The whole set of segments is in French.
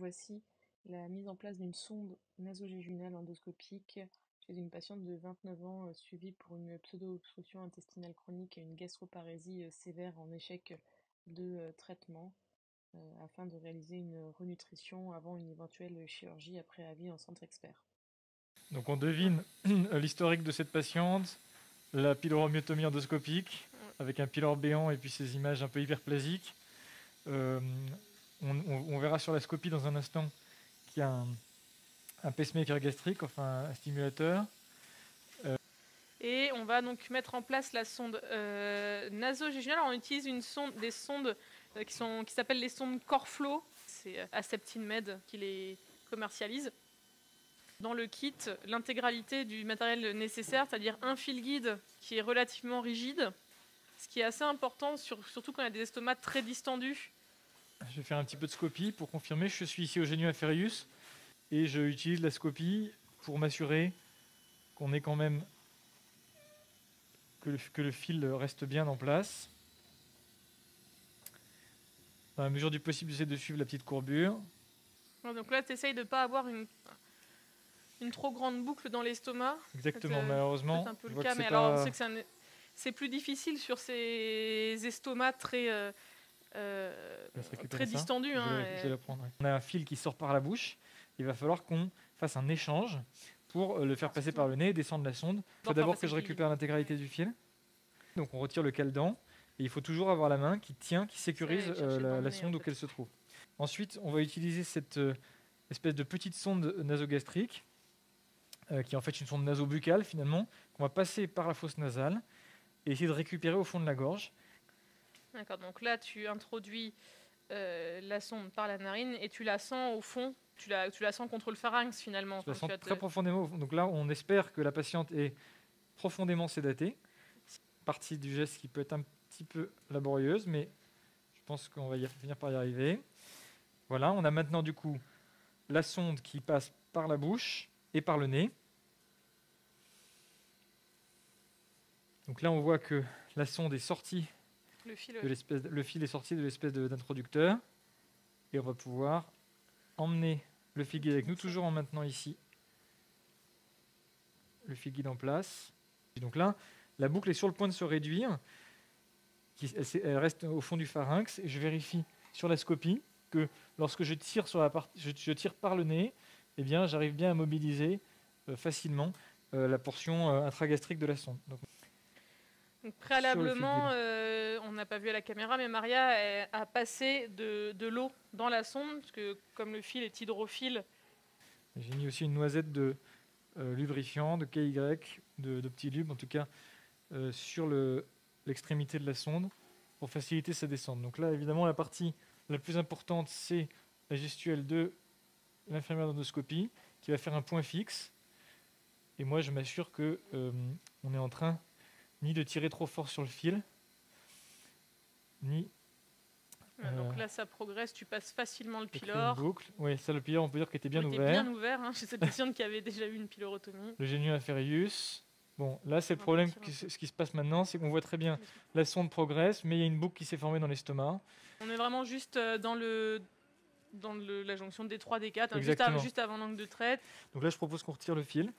Voici la mise en place d'une sonde nasogéjunale endoscopique chez une patiente de 29 ans suivie pour une pseudo-obstruction intestinale chronique et une gastroparésie sévère en échec de traitement afin de réaliser une renutrition avant une éventuelle chirurgie après avis en centre expert. Donc on devine l'historique de cette patiente, la pyloromyotomie endoscopique, avec un pylore béant et puis ces images un peu hyperplasiques. Euh, on verra sur la scopie dans un instant qu'il y a un pacemaker gastrique, enfin un stimulateur. Et on va donc mettre en place la sonde nasogénale. On utilise des sondes qui s'appellent les sondes Corflow. C'est Asceptin Med qui les commercialise. Dans le kit, l'intégralité du matériel nécessaire, c'est-à-dire un fil guide qui est relativement rigide, ce qui est assez important, surtout quand il y a des estomacs très distendus. Je vais faire un petit peu de scopie pour confirmer. Je suis ici au Genu Inferius et je utilise la scopie pour m'assurer qu'on ait quand même que le fil reste bien en place. Dans la mesure du possible, j'essaie de suivre la petite courbure. Donc là, tu essayes de ne pas avoir une trop grande boucle dans l'estomac. Exactement, malheureusement. C'est un peu le cas, mais alors on sait que c'est plus difficile sur ces estomacs très distendus. Je vais la prendre. On a un fil qui sort par la bouche. Il va falloir qu'on fasse un échange pour le faire passer par le nez et descendre la sonde. Il faut d'abord que je récupère l'intégralité du fil. Donc on retire le cale-dent. Et il faut toujours avoir la main qui tient, qui sécurise la sonde où elle se trouve. Ensuite, on va utiliser cette espèce de petite sonde nasogastrique, qui est en fait une sonde nasobuccale finalement, qu'on va passer par la fosse nasale et essayer de récupérer au fond de la gorge. D'accord, donc là tu introduis la sonde par la narine et tu la sens au fond, tu la sens contre le pharynx finalement. Je la sens très profondément au fond. Donc là, on espère que la patiente est profondément sédatée. Partie du geste qui peut être un petit peu laborieuse, mais je pense qu'on va finir par y arriver. Voilà, on a maintenant du coup la sonde qui passe par la bouche et par le nez. Donc là, on voit que la sonde est sortie le fil est sorti de l'espèce d'introducteur. Et on va pouvoir emmener le fil guide avec nous, toujours en maintenant ici le fil guide en place. Et donc là, la boucle est sur le point de se réduire. Elle reste au fond du pharynx. Et je vérifie sur la scopie que lorsque je tire, je tire par le nez, eh bien, j'arrive bien à mobiliser facilement la portion intragastrique de la sonde. Donc préalablement, on n'a pas vu à la caméra, mais Maria a passé de l'eau dans la sonde, parce que comme le fil est hydrophile. J'ai mis aussi une noisette de lubrifiant, de KY, de petits lubes, en tout cas, sur l'extrémité de la sonde, pour faciliter sa descente. Donc là, évidemment, la partie la plus importante, c'est la gestuelle de l'infirmière d'endoscopie, qui va faire un point fixe. Et moi, je m'assure qu'on est en train ni de tirer trop fort sur le fil, ni... donc là, ça progresse, tu passes facilement le pylore. Une boucle. Oui, ça, le pylore, on peut dire qu'il était bien ouvert. Bien ouvert, hein, chez cette patiente qui avait déjà eu une pylorotomie. Le Genu Inferius. Bon, là, c'est le problème. Ce qui se passe maintenant, c'est qu'on voit très bien la sonde progresse, mais il y a une boucle qui s'est formée dans l'estomac. On est vraiment juste dans la jonction D3, D4, hein, juste avant l'angle de traite. Donc là, je propose qu'on retire le fil.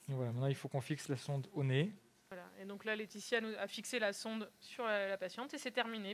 Et voilà, maintenant, il faut qu'on fixe la sonde au nez. Voilà. Et donc là, Laetitia a fixé la sonde sur la patiente et c'est terminé.